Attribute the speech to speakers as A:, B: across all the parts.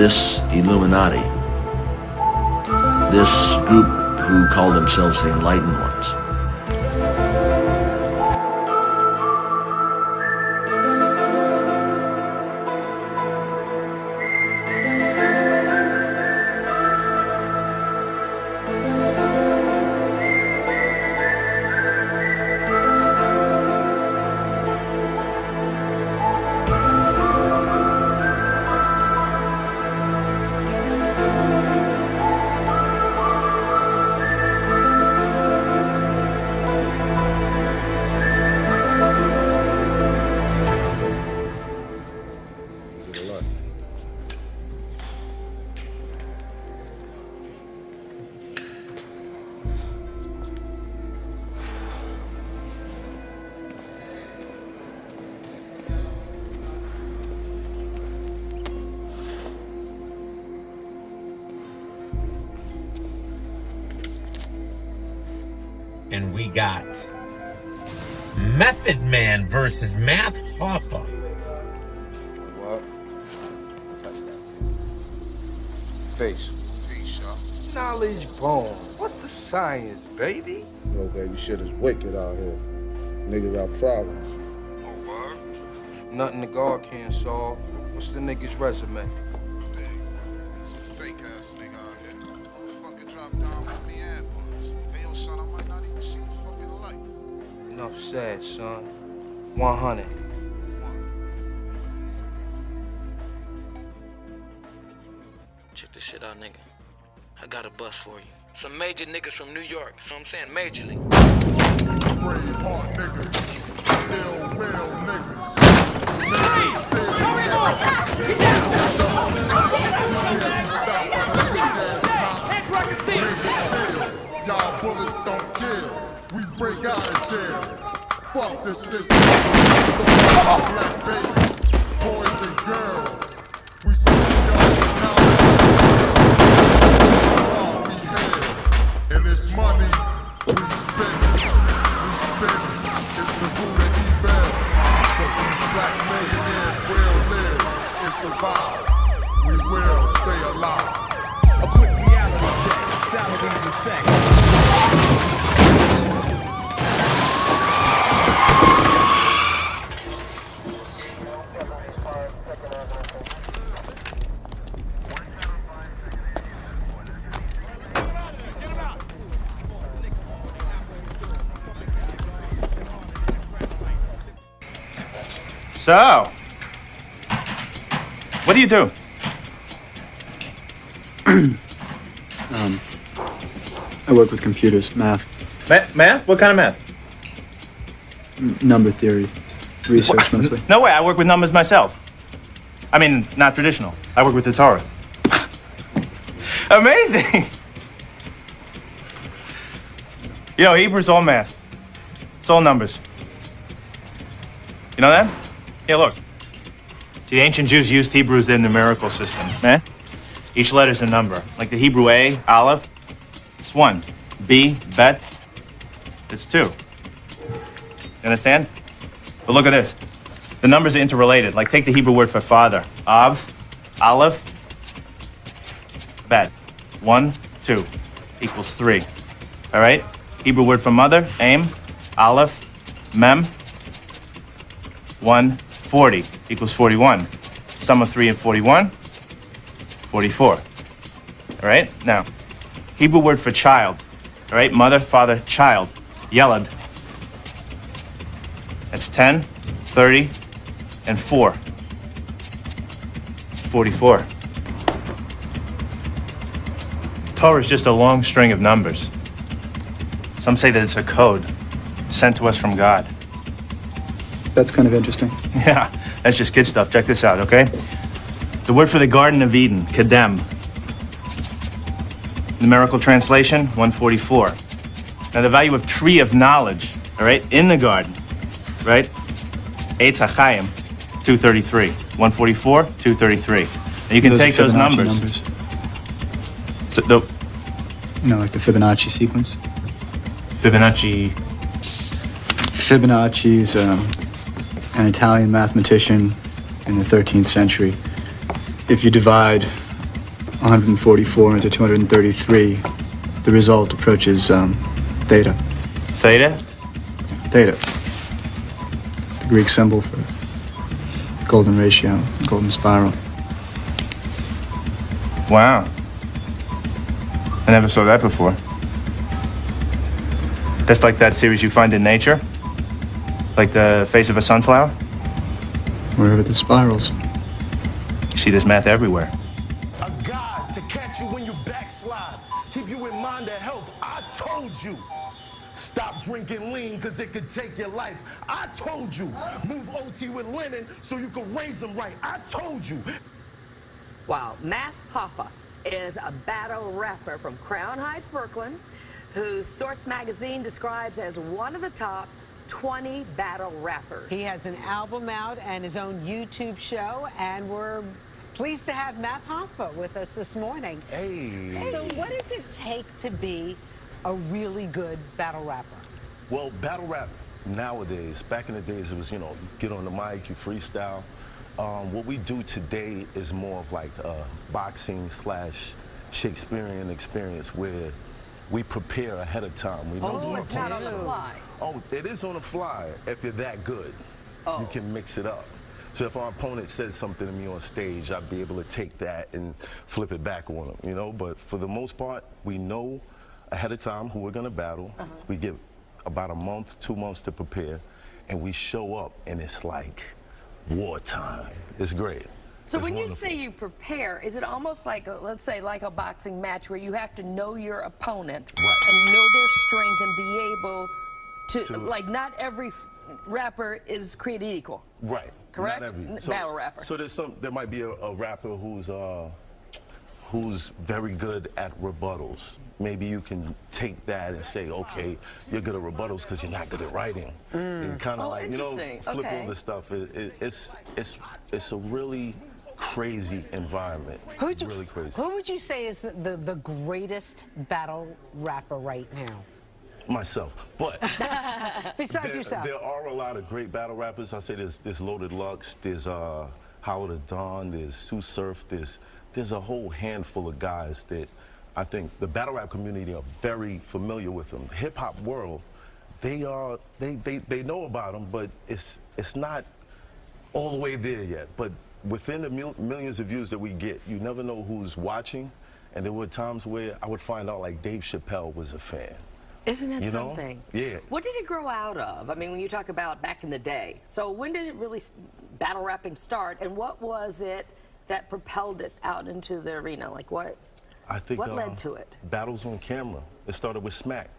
A: this illuminati, this group who call themselves the enlightened ones.
B: And we got Method Man versus Math HOFFA.
C: What? Face.
D: Peace, y'all.
C: Knowledge bone. What's the science, baby?
E: Yo, baby, shit is wicked out here. Niggas got problems.
D: Oh, word?
C: Nothing the God can't solve. What's the nigga's resume?
D: Big. Some fake-ass nigga out here. Motherfucker dropped down with me and once. Hey, yo, son, I might not even see the fucking light.
C: Enough said, son. 100.
F: Check this shit out, nigga. I got a bus for you. Some major niggas from New York. So I'm saying majorly.
D: Brave heart niggas. Ill will niggas. Y'all bullets don't kill. We break out of jail. Fuck this system. Black babies, boys and girls. We see y'all now. We have. And this money, we spend it. It's the root of evil. But these black millionaires will live. It's the vibe. We will stay alive.
G: A quick reality check. Salaries and sex.
H: So, what do you do?
I: I work with computers, math,
H: Math? What kind of math?
I: number theory, research mostly.
H: No way, I work with numbers myself. I mean, not traditional. I work with the Torah. Amazing! You know, Hebrew's all math. It's all numbers. You know that? Yeah, look. See, the ancient Jews used Hebrew as their numerical system, man. Each letter's a number. Like the Hebrew A, Aleph, it's 1. B, Bet, it's 2. You understand? But look at this. The numbers are interrelated. Like take the Hebrew word for father. Av, Aleph, Bet. 1, 2 equals 3. All right? Hebrew word for mother, Aim, Aleph, Mem. 1, 40 equals 41. Sum of 3 and 41, 44. All right? Now, Hebrew word for child. All right? Mother, father, child. Yelad. That's 10, 30, and 4. 44. Torah is just a long string of numbers. Some say that it's a code sent to us from God.
I: That's kind of interesting.
H: Yeah, that's just kid stuff. Check this out, okay? The word for the Garden of Eden, Kedem. Numerical translation, 144. Now the value of tree of knowledge, all right, in the garden, right? Eitz HaChaim, 233. 144, 233. And you can take those
I: Fibonacci
H: numbers. So
I: You know, like the Fibonacci sequence.
H: Fibonacci.
I: Fibonacci's an Italian mathematician in the 13th century. If you divide 144 into 233. The result approaches theta.
H: Theta?
I: Theta. The Greek symbol for golden ratio, golden spiral.
H: Wow. I never saw that before. That's like that series you find in nature? Like the face of a sunflower?
I: Wherever the spirals.
H: You see this math everywhere.
J: A God to catch you when you backslide. Keep you in mind of health. I told you. Stop drinking lean because it could take your life. I told you. Move OT with Lennon so you can raise them right. I told you.
K: Wow. Math Hoffa is a battle rapper from Crown Heights, Brooklyn, who Source Magazine describes as one of the top 20 battle rappers.
L: He has an album out and his own YouTube show, and we're pleased to have Math Hoffa with us this morning.
J: Hey.
L: So what does it take to be a really good battle rapper?
J: Well, battle rap nowadays, back in the days, it was, you know, get on the mic, you freestyle. What we do today is more of like a boxing / Shakespearean experience where we prepare ahead of time. We know
K: It's not on the fly.
J: Oh, it is on the fly if you're that good. You can mix it up. So if our opponent says something to me on stage, I'd be able to take that and flip it back on them, you know? But for the most part, we know ahead of time who we're gonna battle. We give about a month, 2 months to prepare, and we show up and it's like wartime. It's great.
K: So
J: It's
K: when you
J: wonderful.
K: say you prepare, is it almost like, let's say, like a boxing match where you have to know your opponent and know their strength and be able to, like, not every rapper is created equal.
J: Right.
K: Correct?
J: Not every,
K: Battle rapper.
J: So there might be a rapper who's very good at rebuttals. Maybe you can take that and say, okay, you're good at rebuttals because you're not good at writing. And kind of like, you know, flip all this stuff. It's a really crazy environment. Really crazy.
L: Who would you say is the greatest battle rapper right now?
J: Myself, but
L: besides yourself,
J: there are a lot of great battle rappers. I say there's Loaded Lux, there's Howard the Don, there's Sue Surf, there's a whole handful of guys that I think the battle rap community are very familiar with them. The hip hop world, they know about them, but it's not all the way there yet. But within the millions of views that we get, you never know who's watching. And there were times where I would find out like Dave Chappelle was a fan.
K: Isn't it
J: You know?
K: something?
J: Yeah.
K: What did it grow out of? I mean, when you talk about back in the day. So when did it really, battle rapping start? And what was it that propelled it out into the arena? Like what?
J: I think
K: what led to it?
J: Battles on camera. It started with Smack.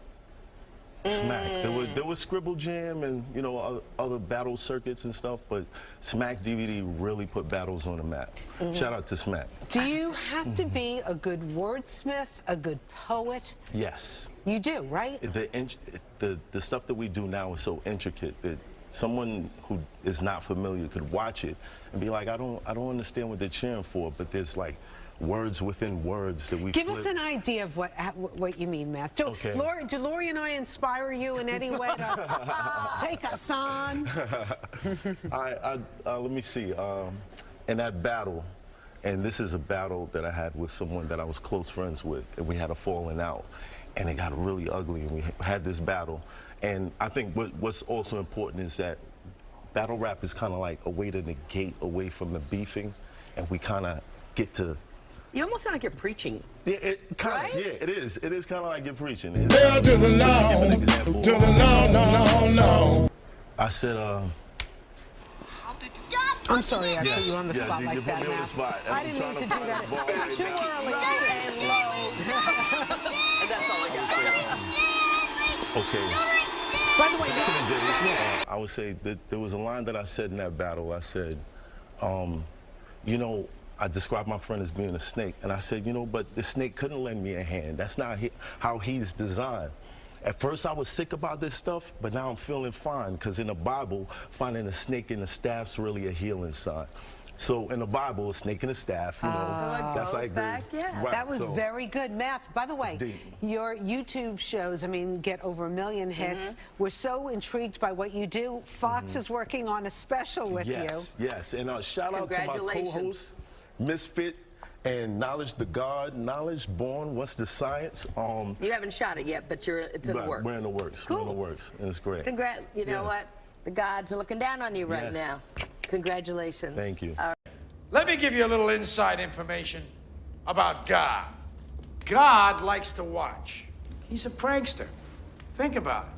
J: Smack. There was Scribble Jam and, you know, other battle circuits and stuff, but Smack DVD really put battles on the map. Shout out to Smack.
L: Do you have to be a good wordsmith, a good poet?
J: Yes.
L: You do, right?
J: The stuff that we do now is so intricate that someone who is not familiar could watch it and be like, I don't understand what they're cheering for, but there's like words within words that we
L: Give us an idea of what you mean, Matt. Do Lori and I inspire you in any way to take us on?
J: Let me see. In that battle, and this is a battle that I had with someone that I was close friends with, and we had a falling out, and it got really ugly, and we had this battle. And I think what's also important is that battle rap is kind of like a way to negate away from the beefing, and we kind of get to.
K: You almost sound like you're preaching.
J: Yeah, it kind of. Right? Yeah, it is. It is kind of like you're preaching.
D: To the no, to the no.
J: I said,
L: I'm sorry I put you on the spot
J: you
L: like
J: put
L: that,
J: me on the
L: Matt.
J: spot.
L: I didn't mean to do that. It's too early.
K: And that's all I got.
J: Okay.
L: By the way,
J: I would say that there was a line that I said in that battle. I said, you know, I described my friend as being a snake, and I said, you know, but the snake couldn't lend me a hand. That's not how he's designed. At first, I was sick about this stuff, but now I'm feeling fine, because in the Bible, finding a snake in the staff's really a healing sign. So in the Bible, a snake and a staff, you know, that's like
K: back, yeah.
J: Right,
L: that was very good math. By the way,
J: deep.
L: your YouTube shows, I mean, get over 1 million hits. We're so intrigued by what you do. Fox is working on a special with you.
J: Yes, and shout out to my co-host, Misfit, And knowledge, the God knowledge, born. What's the science?
K: You haven't shot it yet, but it's in the works.
J: We're in the works.
K: Cool.
J: We're in the works, and it's great.
K: You know what? The gods are looking down on you right now. Congratulations.
J: Thank you.
M: Let me give you a little inside information about God. God likes to watch. He's a prankster. Think about it.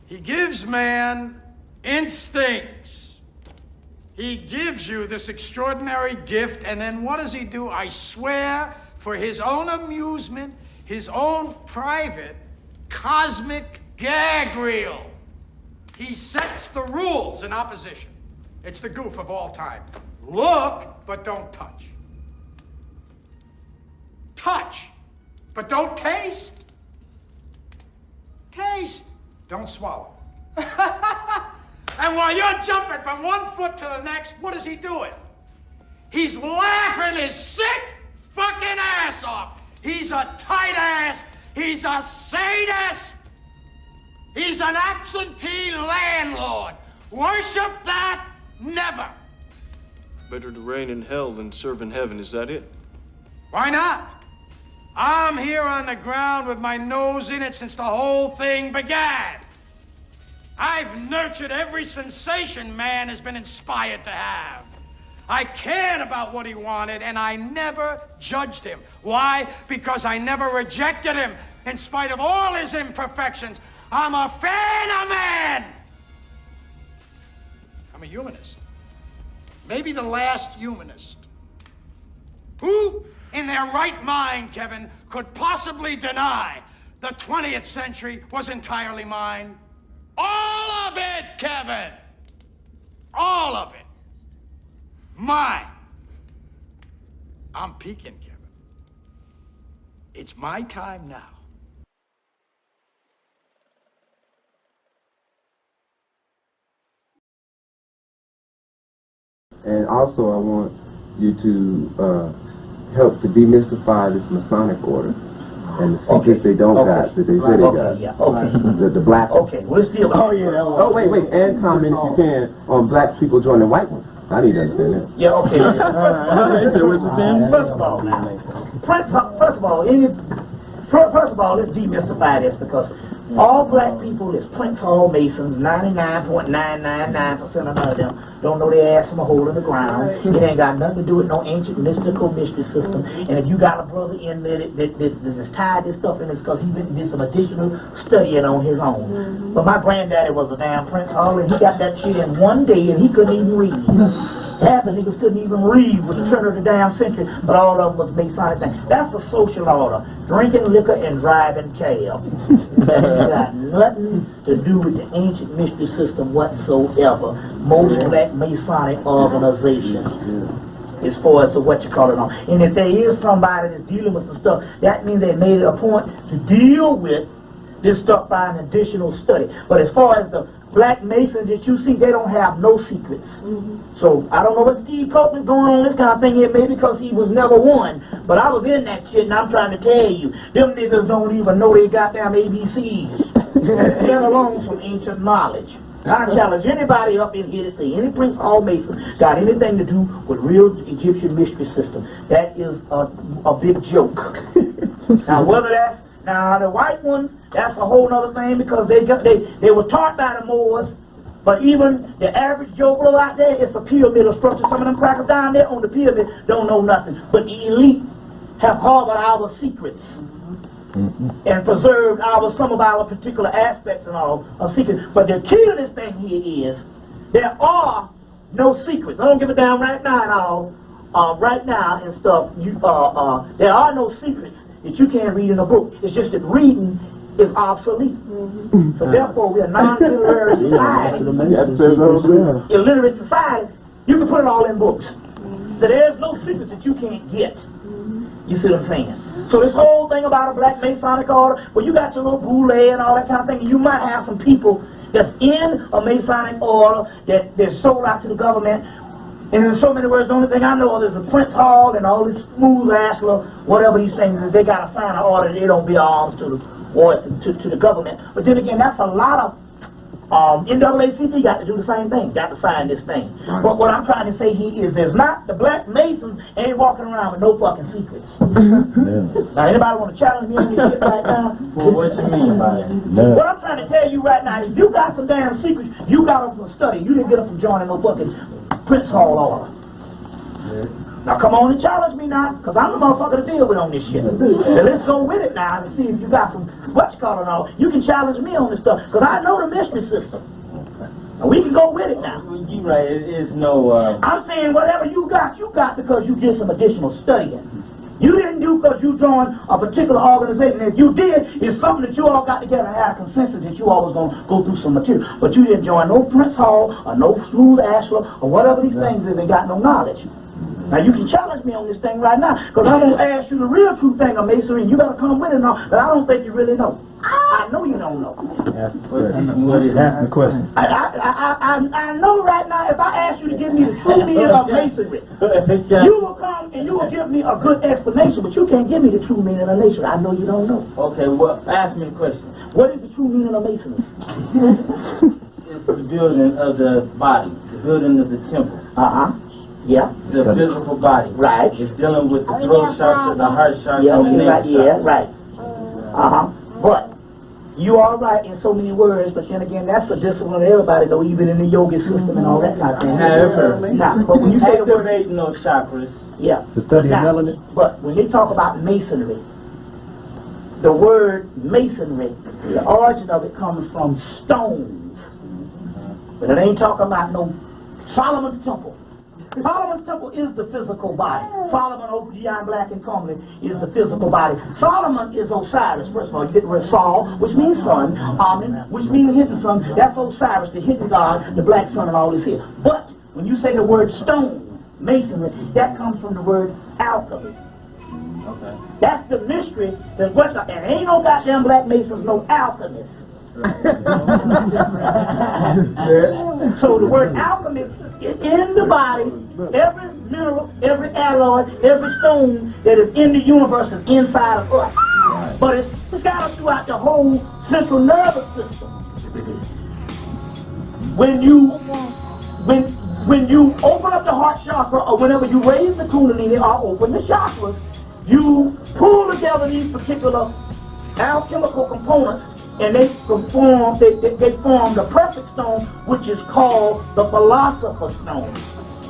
M: He gives man instincts. He gives you this extraordinary gift, and then what does he do? I swear, for his own amusement, his own private cosmic gag reel, he sets the rules in opposition. It's the goof of all time. Look, but don't touch. Touch, but don't taste. Taste, don't swallow. And while you're jumping from one foot to the next, what is he doing? He's laughing his sick fucking ass off. He's a tight ass. He's a sadist. He's an absentee landlord. Worship that? Never.
N: Better to reign in hell than serve in heaven, is that it?
M: Why not? I'm here on the ground with my nose in it since the whole thing began. I've nurtured every sensation man has been inspired to have. I cared about what he wanted, and I never judged him. Why? Because I never rejected him. In spite of all his imperfections, I'm a fan of man. I'm a humanist. Maybe the last humanist. Who in their right mind, Kevin, could possibly deny the 20th century was entirely mine? All of it, Kevin! All of it. Mine. I'm peaking, Kevin. It's my time now.
O: And also, I want you to help to demystify this Masonic order and the secrets they don't got that they say they got.
P: Yeah, okay.
O: The black.
P: Okay, well, let's deal with
O: Oh, wait, and comment if you can on black people joining white ones. I need to understand that.
P: Yeah, okay. First of all, let's demystify this, because all black people is Prince Hall Masons. 99.999% of them don't know their ass from a hole in the ground. It ain't got nothing to do with no ancient mystical mystery system. And if you got a brother in there that's tied this stuff in, it's because he did some additional studying on his own. But my granddaddy was a damn Prince Hall, and he got that shit in one day, and he couldn't even read. Half the niggas couldn't even read with the turn of the damn century, but all of them was Masonic things. That's a social order. Drinking liquor and driving cab. That ain't got nothing to do with the ancient mystery system whatsoever. Most black Masonic organizations. As far as to what you call it on. And if there is somebody that's dealing with some stuff, that means they made it a point to deal with this stuff by an additional study. But as far as the black Masons that you see, they don't have no secrets. So I don't know what Steve Copeland's going on this kind of thing here, maybe because he was never one. But I was in that shit, and I'm trying to tell you, them niggas don't even know they goddamn ABCs, let alone some ancient knowledge. I challenge anybody up in here to say any Prince Hall Mason got anything to do with real Egyptian mystery system. That is a big joke. Now whether that's now the white ones, that's a whole other thing, because they were taught by the Moors. But even the average Joe Blow out there, it's a pyramidal structure. Some of them crackers down there on the pyramid don't know nothing. But the elite have harbored our secrets and preserved some of our particular aspects and all of secrets. But the key to this thing here is there are no secrets. I don't give a damn right now and all. Right now and stuff. There are no secrets that you can't read in a book. It's just that reading is obsolete. So therefore, we are non-literary society. Illiterate society. You can put it all in books. So there's no secrets that you can't get. You see what I'm saying? So this whole thing about a black Masonic order, well, you got your little boule and all that kind of thing. You might have some people that's in a Masonic order that they're sold out to the government. And in so many words, the only thing I know of is the Prince Hall and all this smooth ass whatever these things is. They got to sign an order that they don't be arms to the government. But then again, that's a lot of NAACP got to do the same thing, got to sign this thing. Right. But what I'm trying to say here is there's not, the black Masons ain't walking around with no fucking secrets. Now, anybody want to challenge me on this shit right now?
Q: Well, what you mean by it?
P: What I'm trying to tell you right now, if you got some damn secrets, you got them from study. You didn't get them from joining no fucking Prince Hall order. Now come on and challenge me now, because I'm the motherfucker to deal with on this shit. Now let's go with it now and see if you got some whatchamacallit all. You can challenge me on this stuff, because I know the mystery system. And we can go with it now.
Q: You right, it is no...
P: I'm saying whatever you got because you did some additional studying. You didn't do because you joined a particular organization. If you did, it's something that you all got together and had a consensus that you all was going to go through some material. But you didn't join no Prince Hall or no Smooth Ashler or whatever these things is and got no knowledge. Now you can challenge me on this thing right now, because I'm going to ask you the real true thing of masonry, and you better come with it now, but I don't think you really know. I know you don't know.
Q: That's the question.
P: I know right now, if I ask you to give me the true meaning of masonry, you will come and you will give me a good explanation, but you can't give me the true meaning of masonry. I know you don't know.
Q: Okay, well, ask me the question.
P: What is the true meaning of masonry?
Q: It's the building of the body, the building of the temple.
P: Yeah.
Q: The physical body.
P: Right.
Q: It's dealing with the throat chakra, the heart chakra,
P: yeah,
Q: and the navel chakra.
P: Yeah, right. But you are right in so many words, but then again, that's a discipline that everybody know, even in the yoga system and all that kind of thing. Now, but when you say the word
Q: activating those chakras,
P: yeah,
I: to study melanin.
P: But when they talk about masonry, the word masonry, the origin of it comes from stones. But it ain't talking about no Solomon's temple. Solomon's temple is the physical body. Solomon, OGI, black and comely, is the physical body. Solomon is Osiris. First of all, you get the word Sol, which means sun, Amen, which means hidden sun. That's Osiris, the hidden god, the black sun, and all this here. But when you say the word stone, masonry, that comes from the word alchemy.
Q: Okay.
P: That's the mystery. And ain't no goddamn black masons, no alchemists. So the word alchemist is in the body. Every mineral, every alloy, every stone that is in the universe is inside of us. But it's scattered throughout the whole central nervous system. When you open up the heart chakra, or whenever you raise the kundalini or open the chakras, you pull together these particular alchemical components, and they form the perfect stone, which is called the philosopher's stone.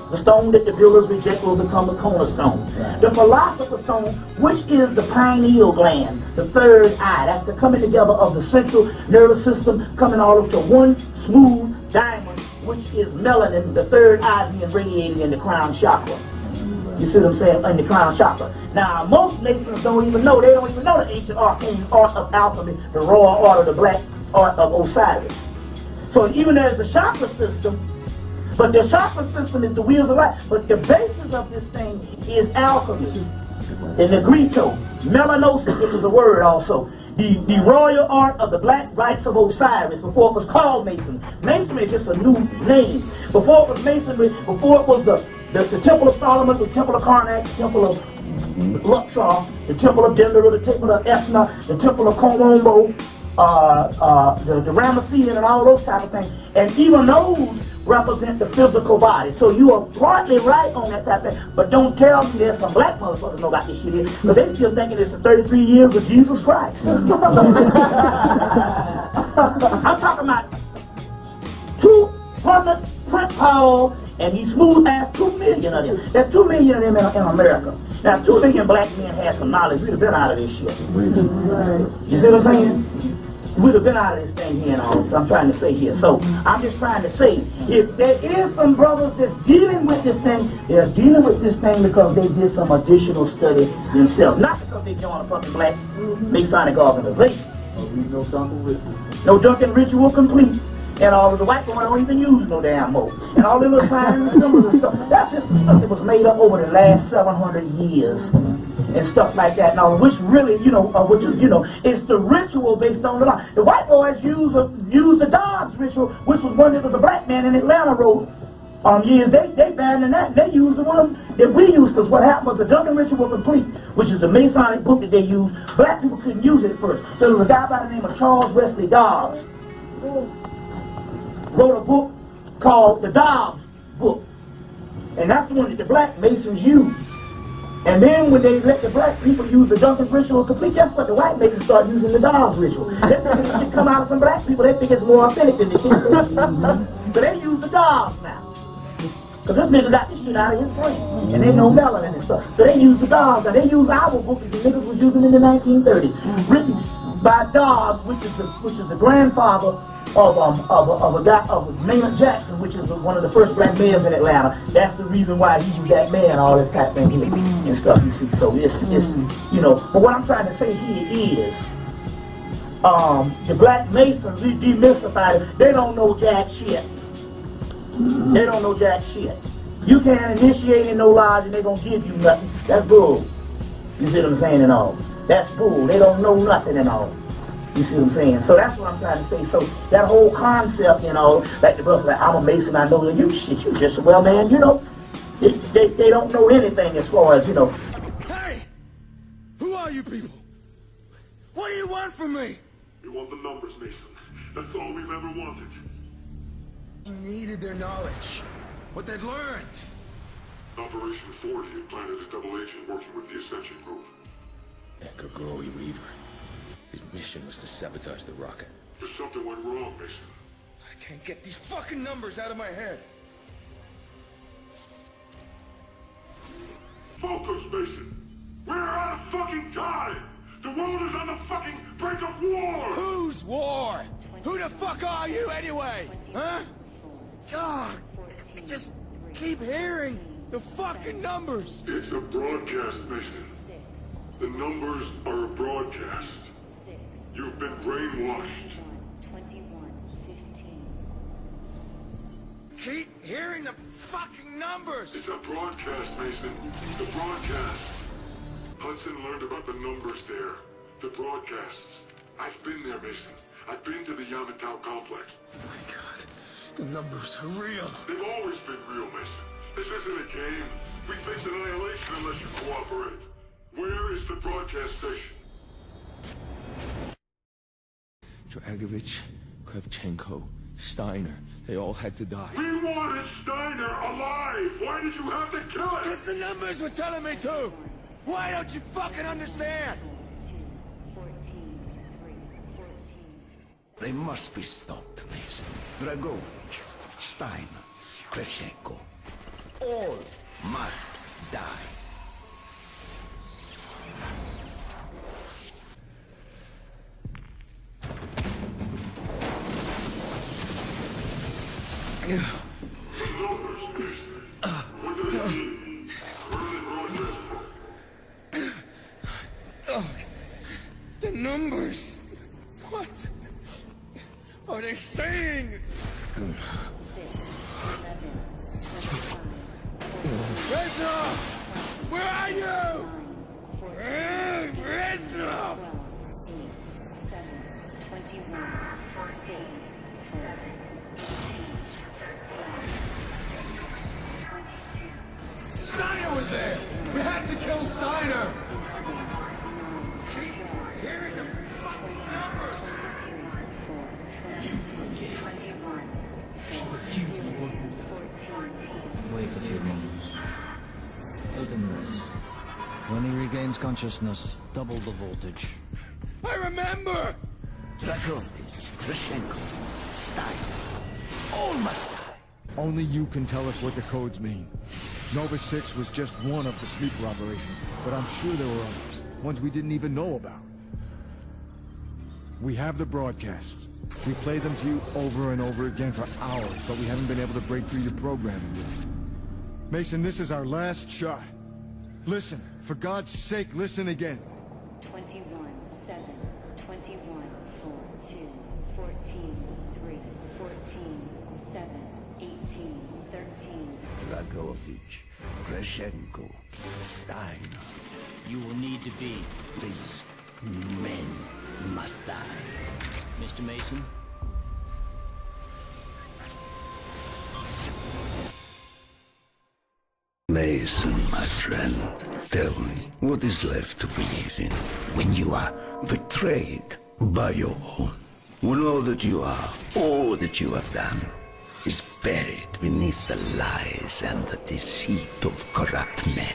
P: The stone that the builders reject will become the cornerstone. The philosopher's stone, which is the pineal gland, the third eye. That's the coming together of the central nervous system, coming all up to one smooth diamond, which is melanin, the third eye being radiating in the crown chakra. You see what I'm saying? In the crown chakra. Now, most nations don't even know. They don't even know the ancient arcane art of alchemy, the royal art of the black art of Osiris. So even there's the chakra system, but the chakra system is the wheels of life. But the basis of this thing is alchemy. In the Greco, melanosis, which is a word also. The royal art of the black rites of Osiris, before it was called Masonry. Masonry is just a new name. Before it was Masonry, before it was the Temple of Solomon, the Temple of Karnak, the Temple of Luxor, the Temple of Dendera, the Temple of Esna, the Temple of Komombo, the Ramessean, and all those type of things. And even those represent the physical body. So you are partly right on that type of thing. But don't tell me there's some black motherfuckers know about this shit here, because they still thinking it's the 33 years of Jesus Christ. I'm talking about 200 Prince Hall, and he smooth ass 2 million of them. There's 2 million of them in America. Now, 2 million black men had some knowledge. We'd have been out of this shit. You see what I'm saying? We'd have been out of this thing here and all. I'm trying to say here. So I'm just trying to say, if there is some brothers that's dealing with this thing, they're dealing with this thing because they did some additional study themselves. Not because they joined a fucking black Masonic organization. No Duncan ritual complete. And all of the white women don't even use no damn more. And all the little signs and symbols and stuff. That's just the stuff that was made up over the last 700 years. And stuff like that. Now, which really, which is, it's the ritual based on the law. The white boys use the Dobbs ritual, which was one that was a black man in Atlanta wrote years. They banned that. They used the one that we used, because what happened was the Duncan Ritual Complete, which is the Masonic book that they used. Black people couldn't use it at first. So there was a guy by the name of Charles Wesley Dobbs. wrote a book called the Dobbs Book. And that's the one that the black Masons used. And then when they let the black people use the Duncan ritual complete, guess what? The white Masons start using the Dobbs ritual. They think this shit come out from black people, they think it's more authentic than the shit. So they use the Dobbs now. Because this nigga got this shit out of his brain. And they know melanin and stuff. So they use the Dobbs. Now they use our book that the niggas was using in the 1930s. Written by Dobbs, which is the grandfather of Maynard Jackson, which is one of the first black mayors in Atlanta. That's the reason why he was that man, all this type of thing here and stuff, you see. So it's you know, but what I'm trying to say here is, the black Masons, we demystified it. They don't know jack shit. They don't know jack shit. You can't initiate in no lodge and they gonna give you nothing. That's bull. You see what I'm saying and all. That's bull. They don't know nothing and all. You see what I'm saying? So that's what I'm trying to say. So that whole concept, you know, like the brother, like, I'm a Mason, I know you shit, you just, well, man, you know, they don't know anything as far as, you know.
R: Hey! Who are you people? What do you want from me?
D: We want the numbers, Mason. That's all we've ever wanted.
R: We needed their knowledge. What they'd learned.
D: Operation 40 had planted a double agent working with the Ascension Group.
R: Echo Glory Weaver. His mission was to sabotage the rocket.
D: But something went wrong, Mason.
R: I can't get these fucking numbers out of my head.
D: Focus, Mason. We're out of fucking time. The world is on the fucking brink of war.
R: Whose war? Who the fuck are you anyway? Huh? God, I just keep hearing the fucking numbers.
D: It's a broadcast, Mason. The numbers are a broadcast. You've been brainwashed.
S: 21:15.
R: Keep hearing the fucking numbers.
D: It's a broadcast, Mason. The broadcast. Hudson learned about the numbers there. The broadcasts. I've been there, Mason. I've been to the Yamantau complex.
R: Oh my God. The numbers are real.
D: They've always been real, Mason. This isn't a game. We face annihilation unless you cooperate. Where is the broadcast station?
R: Dragovich, Kravchenko, Steiner, they all had to die.
D: We wanted Steiner alive! Why did you have to kill him?
R: Because the numbers were telling me to! Why don't you fucking understand?
S: 14, 3, 14.
T: They must be stopped, Mason. Dragovich, Steiner, Kravchenko. All must die.
R: The numbers! What are they saying?
S: 6, 7, 25,
R: Reznov! Where are you? Reznov!
S: 8, 7, 21, 6, 4.
R: Steiner was there! We had to kill Steiner! Keep hearing the fucking numbers!
S: 14.
U: Wait a few moments. Let him rest. When he regains consciousness, double the voltage.
R: I remember!
T: Dragovich, Kravchenko, Steiner. All must die.
V: Only you can tell us what the codes mean. Nova 6 was just one of the sleeper operations, but I'm sure there were others. Ones we didn't even know about. We have the broadcasts. We play them to you over and over again for hours, but we haven't been able to break through your programming yet. Mason, this is our last shot. Listen, for God's sake, listen again.
S: 21, 7, 21, 4, 2, 14, 3, 14, 7, 18, 13.
T: Dragovich, Kravchenko, Steiner.
U: You will need to be.
T: These men must die.
U: Mr. Mason?
T: Mason, my friend, tell me, what is left to believe in when you are betrayed by your own? When all that you are, all that you have done, is buried beneath the lies and the deceit of corrupt men.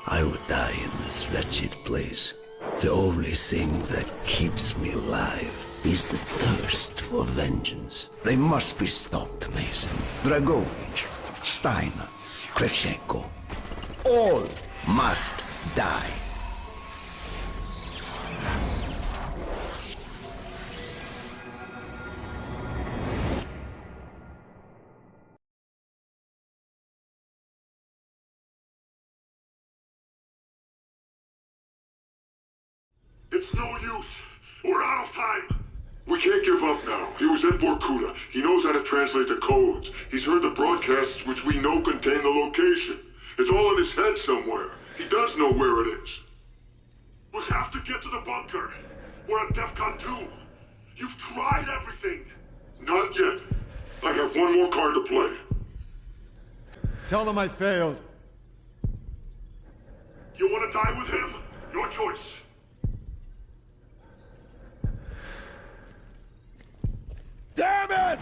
T: I would die in this wretched place. The only thing that keeps me alive is the thirst for vengeance. They must be stopped, Mason. Dragovich, Steiner, Kravchenko. All must die.
D: It's no use. We're out of time. We can't give up now. He was in Vorkuta. He knows how to translate the codes. He's heard the broadcasts which we know contain the location. It's all in his head somewhere. He does know where it is. We have to get to the bunker. We're at DEFCON 2. You've tried everything. Not yet. I have one more card to play.
V: Tell them I failed.
D: You want to die with him? Your choice.
V: Damn it!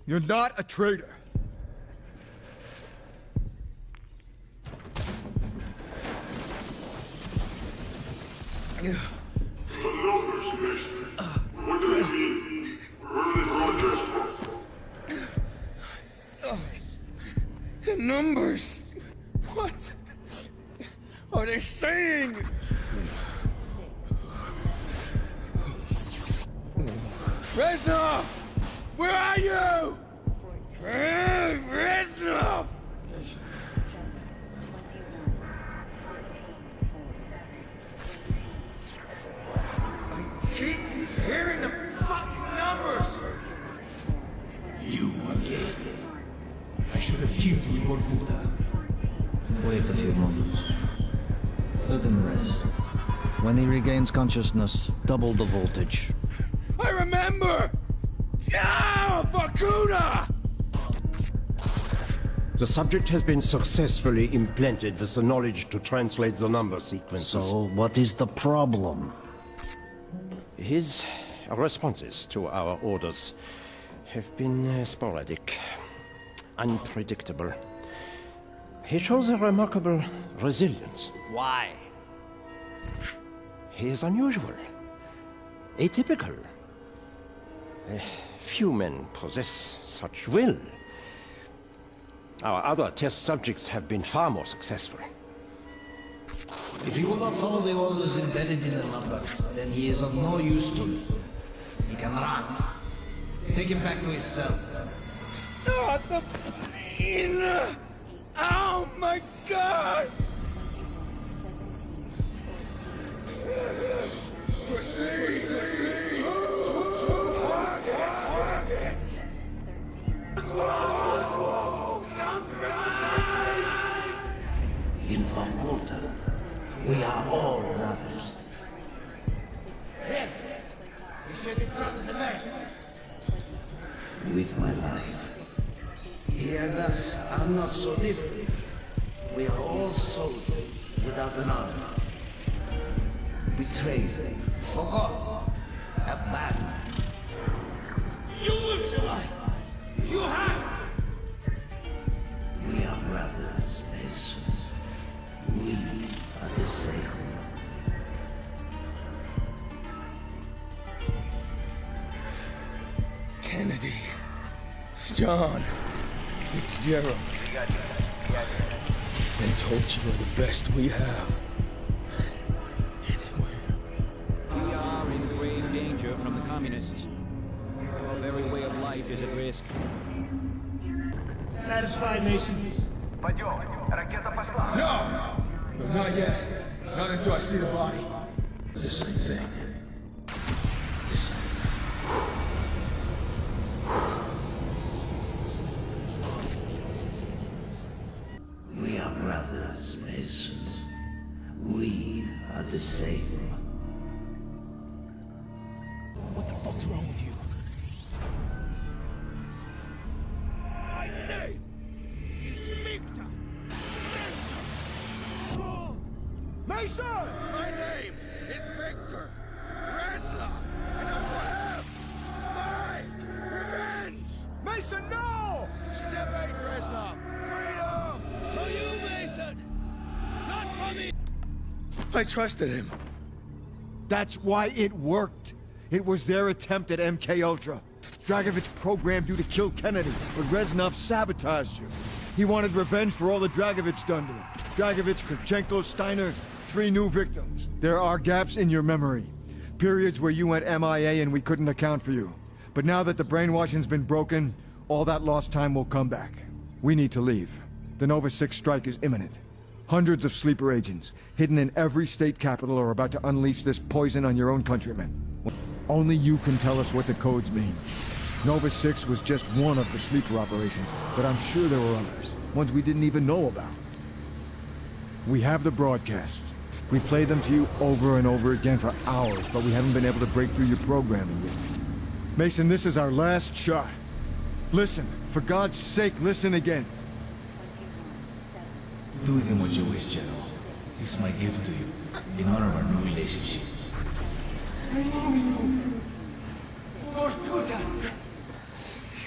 V: You're not a traitor.
D: The numbers, Mason. What do they mean? Where are they broadcast from?
R: The numbers. What are they saying? Reznov! Where are you? Reznov! I keep hearing the fucking numbers!
U: You again. I should have killed you in Vorkuta. Wait a few moments. Let him rest. When he regains consciousness, double the voltage.
R: I remember! Yeah, Vorkuta!
A: The subject has been successfully implanted with the knowledge to translate the number sequences.
U: So, what is the problem?
A: His responses to our orders have been sporadic, unpredictable. He shows a remarkable resilience.
U: Why?
A: He is unusual, atypical. Few men possess such will. Our other test subjects have been far more successful.
U: If he will not follow the orders embedded in the numbers, then he is of no use to me. He can run. Take him back to his cell.
R: Oh, the pain! Oh my God!
T: In Vorkuta, we are all brothers.
R: Yes, you said it crosses America.
T: With my life.
U: He and us are not so different. We are all soldiers without an army. Betrayed, forgotten, abandoned.
R: You will survive. You have.
T: We are brothers, Mason. We are the same.
R: Kennedy, John, Fitzgerald, been told you are the best we have.
B: We are in grave danger from the communists. Our very way of life is at risk.
R: Satisfied, Mason? No! No, not yet. Not until I see the body. The same thing. The same thing.
T: We are brothers, Mason. We are the same.
R: What the fuck's wrong with you? My name is Victor. Mason! My name is Victor Reznov, and I will have my revenge! I trusted him.
V: That's why it worked. It was their attempt at MK Ultra. Dragovich programmed you to kill Kennedy, but Reznov sabotaged you. He wanted revenge for all the Dragovich done to him. Dragovich, Kurchenko, Steiner, 3 new victims. There are gaps in your memory. Periods where you went MIA and we couldn't account for you. But now that the brainwashing's been broken, all that lost time will come back. We need to leave. The Nova 6 strike is imminent. Hundreds of sleeper agents, hidden in every state capital, are about to unleash this poison on your own countrymen. Only you can tell us what the codes mean. Nova 6 was just one of the sleeper operations, but I'm sure there were others. Ones we didn't even know about. We have the broadcasts. We play them to you over and over again for hours, but we haven't been able to break through your programming yet. Mason, this is our last shot. Listen, for God's sake, listen again.
U: Do with him what you wish, General. This is my gift to you, in honor of our new relationship.
R: Vorkuta!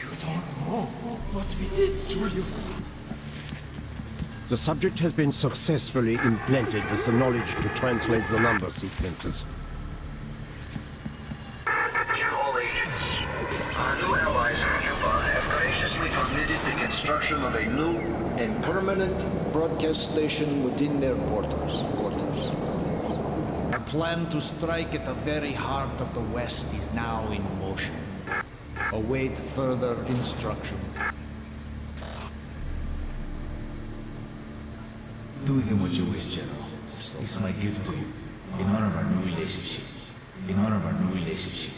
R: You don't know what we did to you.
A: The subject has been successfully implanted with the knowledge to translate the number sequences.
C: All agents, our new allies in Cuba have graciously permitted the construction of a new and permanent broadcast station within their borders.
U: Our plan to strike at the very heart of the West is now in motion. Await further instructions. Do with him what you wish, General. This is my gift to you, in honor of our new relationship. In honor of our new relationship.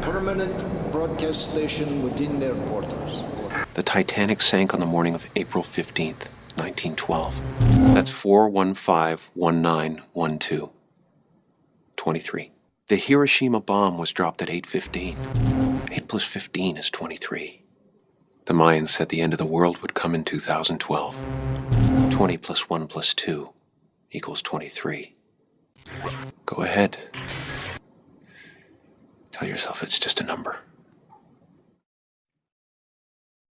C: Permanent broadcast station within their borders.
E: The Titanic sank on the morning of April 15th, 1912. That's 415-1912. 23. The Hiroshima bomb was dropped at 8:15. 8 plus 15 is 23. The Mayans said the end of the world would come in 2012. 20 plus 1 plus 2 equals 23. Go ahead. Tell yourself it's just a number.